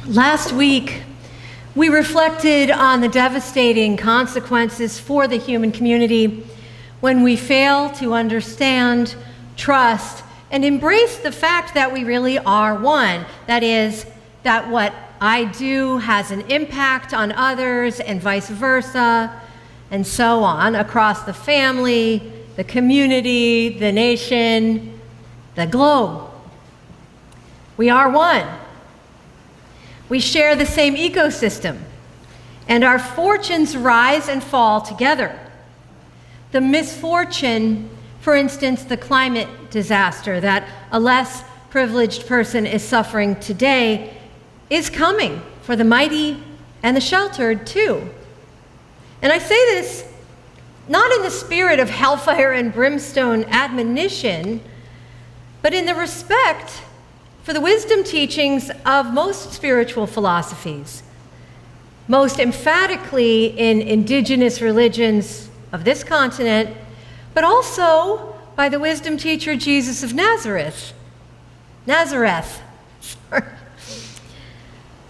Last week, we reflected on the devastating consequences for the human community when we fail to understand, trust, and embrace the fact that we really are one. That is, that what I do has an impact on others and vice versa, and so on, across the family, the community, the nation, the globe. We are one. We share the same ecosystem, and our fortunes rise and fall together. The misfortune, for instance, the climate disaster that a less privileged person is suffering today, is coming for the mighty and the sheltered too. And I say this not in the spirit of hellfire and brimstone admonition, but in the respect for the wisdom teachings of most spiritual philosophies, most emphatically in indigenous religions of this continent, but also by the wisdom teacher Jesus of Nazareth.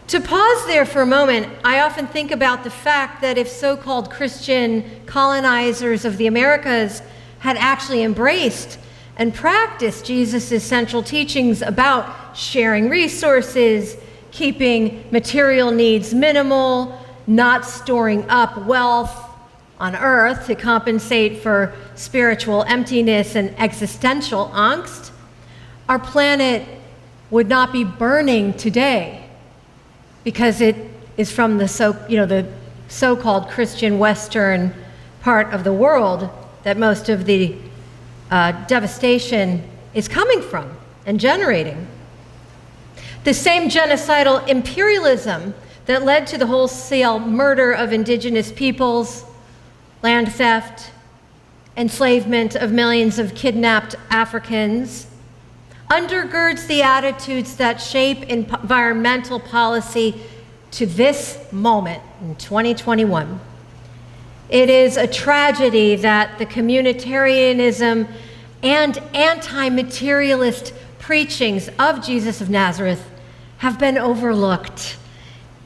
To pause there for a moment, I often think about the fact that if so-called Christian colonizers of the Americas had actually embraced and practiced Jesus' central teachings about sharing resources, keeping material needs minimal, not storing up wealth on earth to compensate for spiritual emptiness and existential angst, our planet would not be burning today because it is from the so-called Christian Western part of the world that most of the devastation is coming from and generating. The same genocidal imperialism that led to the wholesale murder of indigenous peoples, land theft, enslavement of millions of kidnapped Africans, undergirds the attitudes that shape environmental policy to this moment in 2021. It is a tragedy that the communitarianism and anti-materialist preachings of Jesus of Nazareth have been overlooked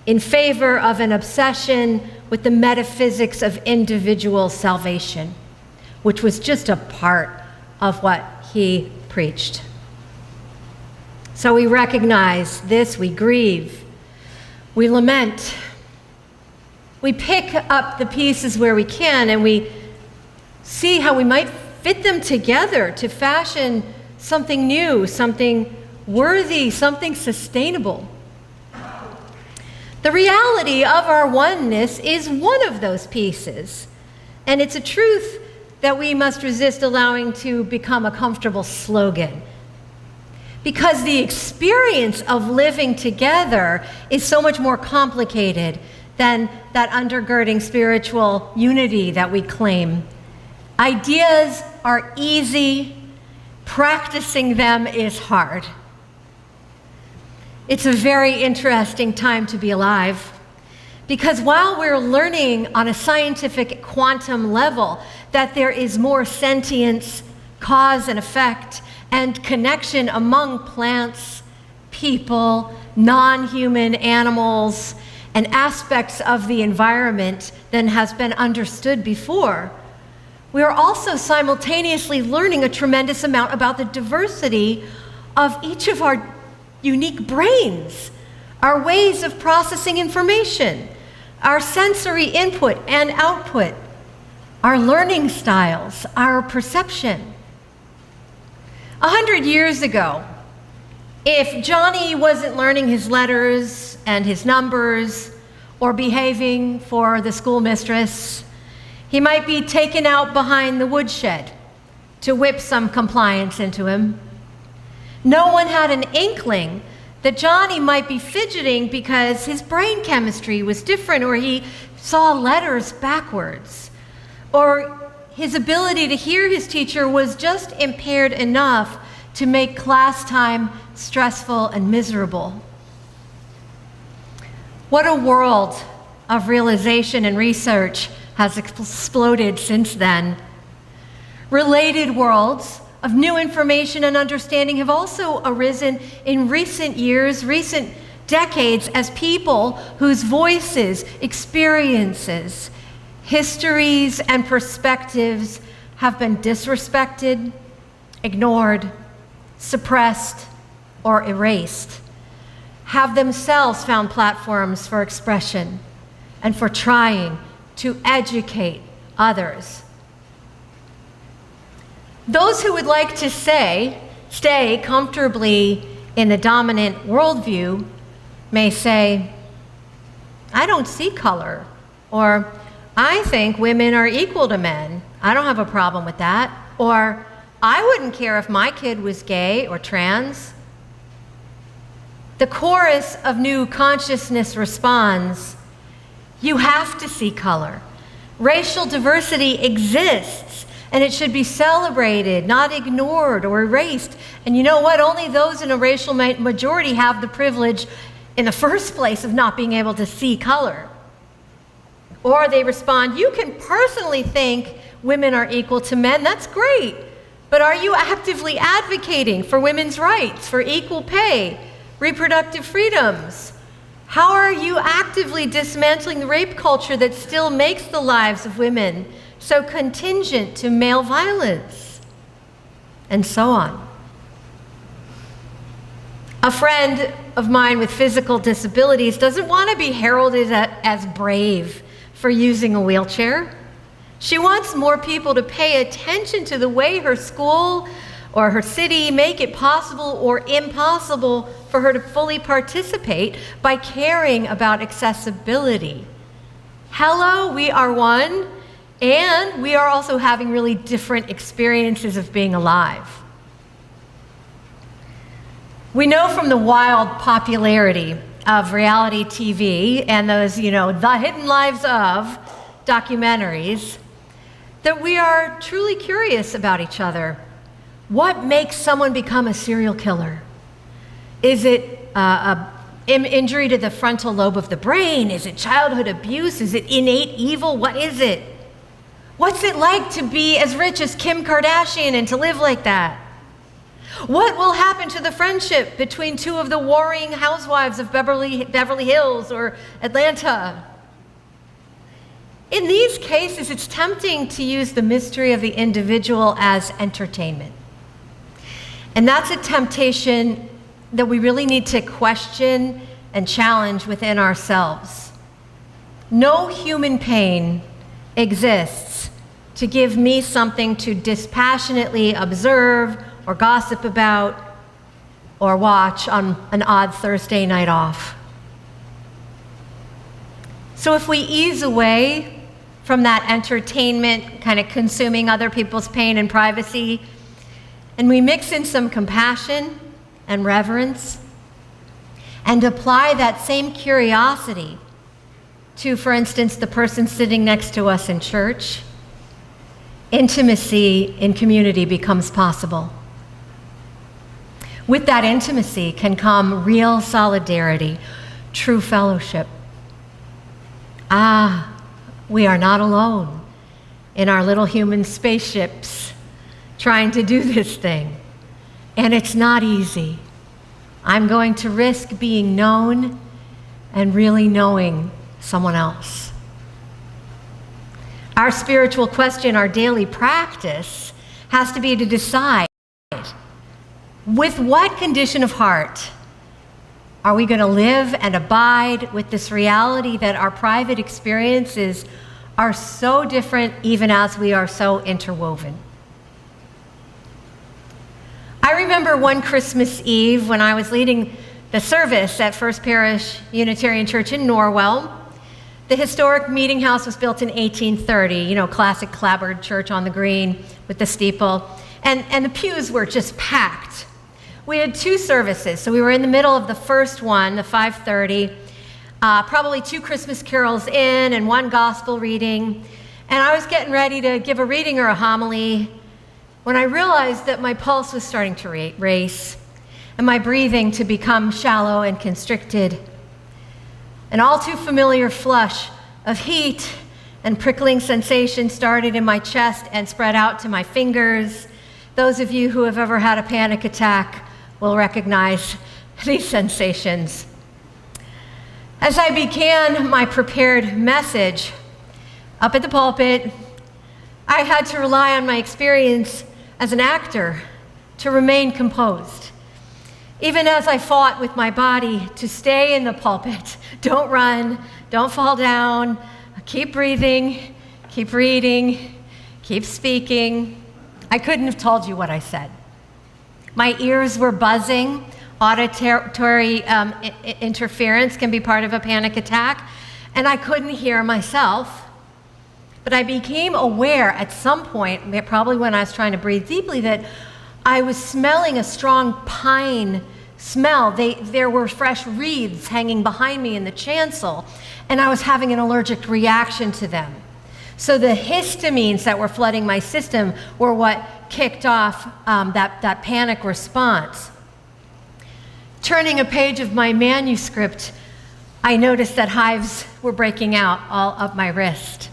in favor of an obsession with the metaphysics of individual salvation, which was just a part of what he preached. So we recognize this, we grieve, we lament, we pick up the pieces where we can, and we see how we might fit them together to fashion something new, something worthy, something sustainable. The reality of our oneness is one of those pieces, and it's a truth that we must resist allowing to become a comfortable slogan. Because the experience of living together is so much more complicated than that undergirding spiritual unity that we claim. Ideas are easy, practicing them is hard. It's a very interesting time to be alive, because while we're learning on a scientific quantum level that there is more sentience, cause and effect, and connection among plants, people, non-human animals, and aspects of the environment than has been understood before, we are also simultaneously learning a tremendous amount about the diversity of each of our unique brains, our ways of processing information, our sensory input and output, our learning styles, our perception. 100 years ago, if Johnny wasn't learning his letters and his numbers or behaving for the schoolmistress, he might be taken out behind the woodshed to whip some compliance into him. No one had an inkling that Johnny might be fidgeting because his brain chemistry was different, or he saw letters backwards, or his ability to hear his teacher was just impaired enough to make class time stressful and miserable. What a world of realization and research has exploded since then. Related worlds of new information and understanding have also arisen in recent years, recent decades as people whose voices, experiences, histories, and perspectives have been disrespected, ignored, suppressed, or erased, have themselves found platforms for expression and for trying to educate others. Those who would like to stay comfortably in the dominant worldview may say, I don't see color, or I think women are equal to men. I don't have a problem with that. Or I wouldn't care if my kid was gay or trans. The chorus of new consciousness responds, you have to see color. Racial diversity exists, and it should be celebrated, not ignored or erased. And you know what? Only those in a racial majority have the privilege in the first place of not being able to see color. Or they respond, you can personally think women are equal to men. That's great. But are you actively advocating for women's rights, for equal pay, reproductive freedoms? How are you actively dismantling the rape culture that still makes the lives of women so contingent to male violence? And so on. A friend of mine with physical disabilities doesn't want to be heralded as brave for using a wheelchair. She wants more people to pay attention to the way her school or her city make it possible or impossible for her to fully participate by caring about accessibility. Hello, we are one, and we are also having really different experiences of being alive. We know from the wild popularity of reality TV and those, the hidden lives of documentaries, that we are truly curious about each other. What makes someone become a serial killer? Is it an injury to the frontal lobe of the brain? Is it childhood abuse? Is it innate evil? What is it? What's it like to be as rich as Kim Kardashian and to live like that? What will happen to the friendship between two of the warring housewives of Beverly Hills or Atlanta? In these cases, it's tempting to use the mystery of the individual as entertainment. And that's a temptation that we really need to question and challenge within ourselves. No human pain exists to give me something to dispassionately observe or gossip about or watch on an odd Thursday night off. So if we ease away from that entertainment, kind of consuming other people's pain and privacy, and we mix in some compassion and reverence, and apply that same curiosity to, for instance, the person sitting next to us in church, intimacy in community becomes possible. With that intimacy can come real solidarity, true fellowship. We are not alone in our little human spaceships trying to do this thing. And it's not easy. I'm going to risk being known and really knowing someone else. Our spiritual question, our daily practice, has to be to decide, with what condition of heart are we going to live and abide with this reality that our private experiences are so different even as we are so interwoven? I remember one Christmas Eve when I was leading the service at First Parish Unitarian Church in Norwell. The historic meeting house was built in 1830, classic clapboard church on the green with the steeple. And the pews were just packed. We had two services, so we were in the middle of the first one, the 5:30, probably two Christmas carols in and one gospel reading. And I was getting ready to give a reading or a homily when I realized that my pulse was starting to race and my breathing to become shallow and constricted. An all too familiar flush of heat and prickling sensation started in my chest and spread out to my fingers. Those of you who have ever had a panic attack will recognize these sensations. As I began my prepared message up at the pulpit, I had to rely on my experience as an actor to remain composed. Even as I fought with my body to stay in the pulpit, don't run, don't fall down, keep breathing, keep reading, keep speaking. I couldn't have told you what I said. My ears were buzzing. Auditory interference can be part of a panic attack, and I couldn't hear myself. But I became aware at some point, probably when I was trying to breathe deeply, that I was smelling a strong pine smell. There were fresh reeds hanging behind me in the chancel, and I was having an allergic reaction to them. So the histamines that were flooding my system were what kicked off that panic response. Turning a page of my manuscript, I noticed that hives were breaking out all up my wrist.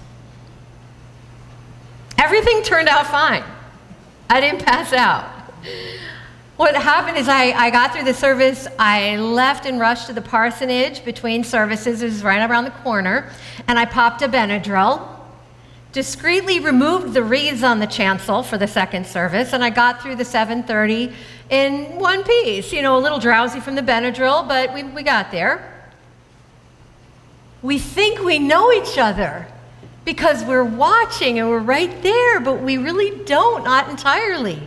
Everything turned out fine. I didn't pass out. What happened is I got through the service, I left and rushed to the parsonage between services. It was right around the corner, and I popped a Benadryl, discreetly removed the wreaths on the chancel for the second service, and I got through the 7:30 in one piece. You know, a little drowsy from the Benadryl, but we got there. We think we know each other because we're watching and we're right there, but we really don't, not entirely.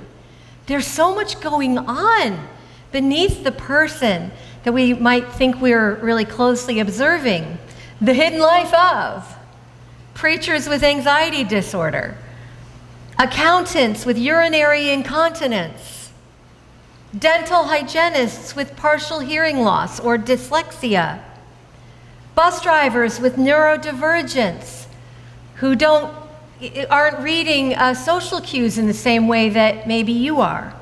There's so much going on beneath the person that we might think we're really closely observing. The hidden life of preachers with anxiety disorder, accountants with urinary incontinence, dental hygienists with partial hearing loss or dyslexia, bus drivers with neurodivergence who aren't reading social cues in the same way that maybe you are.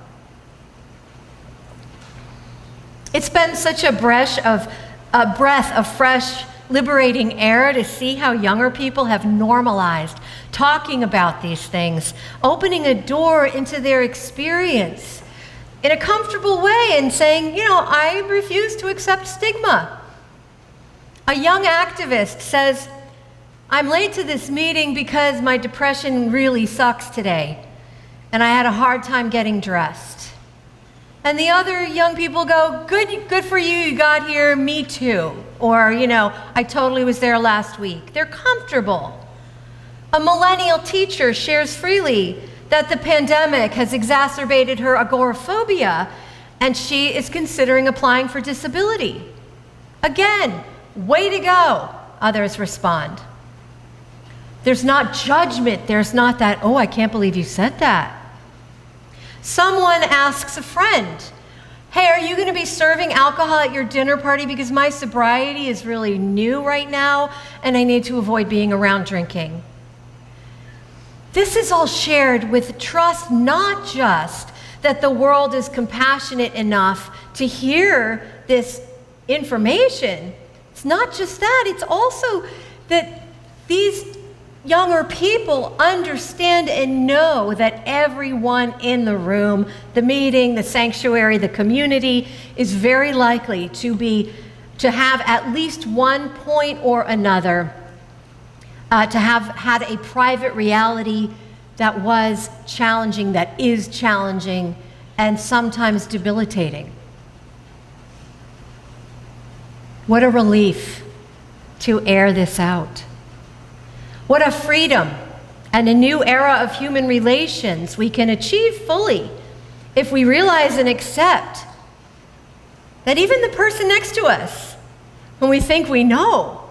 It's been such a breath of fresh, liberating air to see how younger people have normalized talking about these things, opening a door into their experience in a comfortable way and saying, you know, I refuse to accept stigma. A young activist says, I'm late to this meeting because my depression really sucks today, and I had a hard time getting dressed. And the other young people go, good for you, you got here, me too. Or, you know, I totally was there last week. They're comfortable. A millennial teacher shares freely that the pandemic has exacerbated her agoraphobia, and she is considering applying for disability. Again, way to go, others respond. There's not judgment. There's not that, oh, I can't believe you said that. Someone asks a friend, hey, are you going to be serving alcohol at your dinner party because my sobriety is really new right now and I need to avoid being around drinking? This is all shared with trust, not just that the world is compassionate enough to hear this information. It's not just that, it's also that these younger people understand and know that everyone in the room, the meeting, the sanctuary, the community, is very likely to have at least one point or another, to have had a private reality that was challenging, that is challenging, and sometimes debilitating. What a relief to air this out. What a freedom and a new era of human relations we can achieve fully if we realize and accept that even the person next to us, whom we think we know,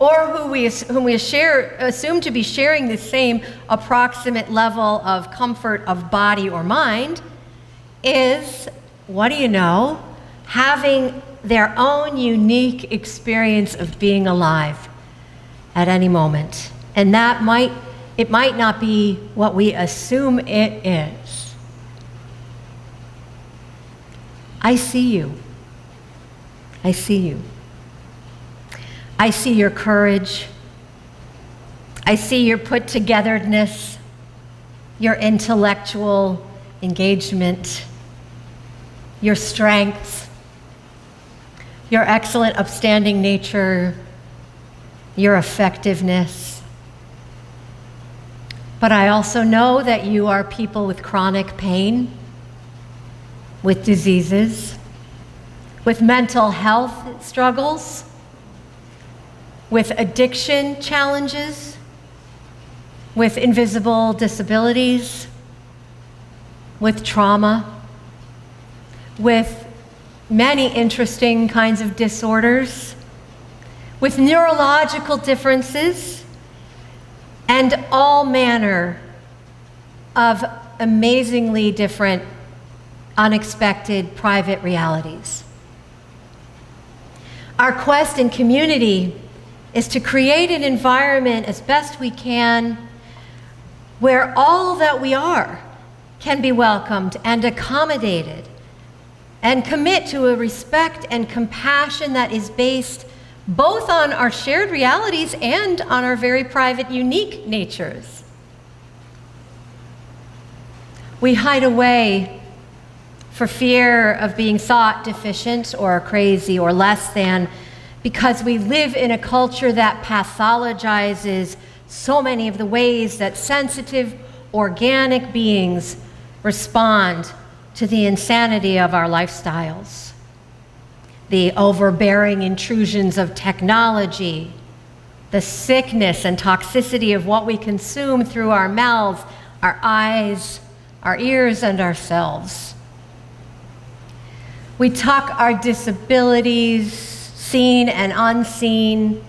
or whom we assume to be sharing the same approximate level of comfort of body or mind, is, what do you know, having their own unique experience of being alive at any moment. And it might not be what we assume it is. I see you. I see you. I see your courage. I see your put-togetherness, your intellectual engagement, your strength, your excellent, upstanding nature, your effectiveness. But I also know that you are people with chronic pain, with diseases, with mental health struggles, with addiction challenges, with invisible disabilities, with trauma, with many interesting kinds of disorders, with neurological differences, and all manner of amazingly different, unexpected private realities. Our quest in community is to create an environment as best we can where all that we are can be welcomed and accommodated, and commit to a respect and compassion that is based both on our shared realities and on our very private, unique natures. We hide away for fear of being thought deficient or crazy or less than, because we live in a culture that pathologizes so many of the ways that sensitive, organic beings respond to the insanity of our lifestyles. The overbearing intrusions of technology, the sickness and toxicity of what we consume through our mouths, our eyes, our ears, and ourselves. We tuck our disabilities, seen and unseen,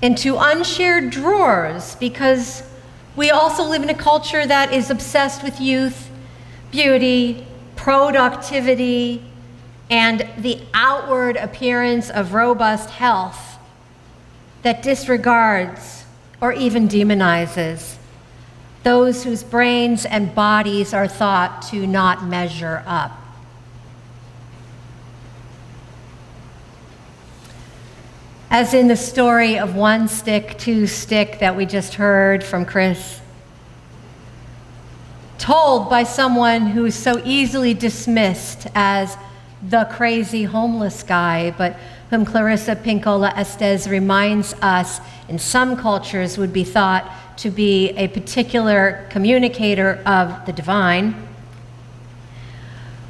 into unshared drawers because we also live in a culture that is obsessed with youth, beauty, productivity, and the outward appearance of robust health that disregards or even demonizes those whose brains and bodies are thought to not measure up. As in the story of one stick, two stick that we just heard from Chris, told by someone who is so easily dismissed as the crazy homeless guy, but whom Clarissa Pinkola Estes reminds us in some cultures would be thought to be a particular communicator of the divine.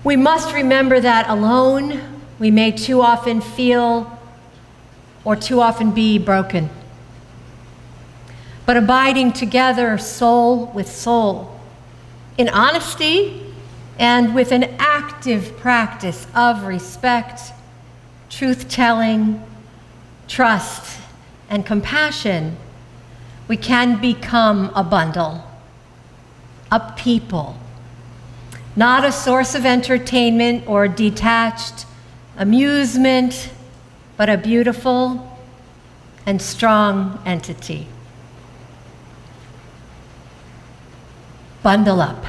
We must remember that alone we may too often feel or too often be broken. But abiding together, soul with soul, in honesty and with an active practice of respect, truth-telling, trust, and compassion, we can become a bundle, a people, not a source of entertainment or detached amusement, but a beautiful and strong entity. Bundle up.